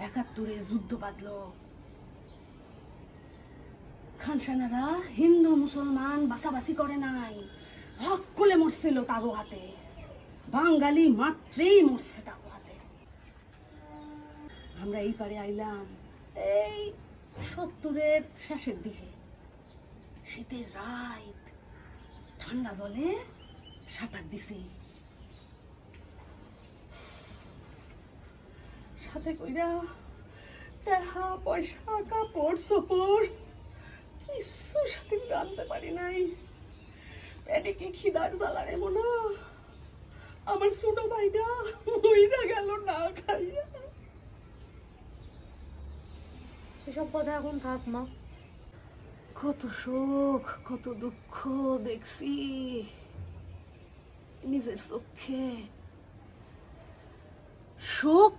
একাত্তরে যুদ্ধ বাঁধলো। খানসানারা হিন্দু মুসলমান বাছাবাছি করে নাই, হক করে মরছিল তাগো হাতে। বাঙালি মাত্রেই মরছে তাগো হাতে। আমরা এই পারে আইলাম এই 70-এর শেষের দিকে। শীতের রাত, ঠান্ডা জলে সাঁতার দিছি। সাথে কইরা টাকা পয়সা কাপড় চোপড় কিছু সাথে আনতে পারি নাই। পেটে কি খিদার জ্বালারে মনে আমার ছোট ভাইটা মইরা গেল না খাইয়া। এসব কথা এখন থাক মা। কত সুখ কত দুঃখ দেখছি নিজের চোখে। শোক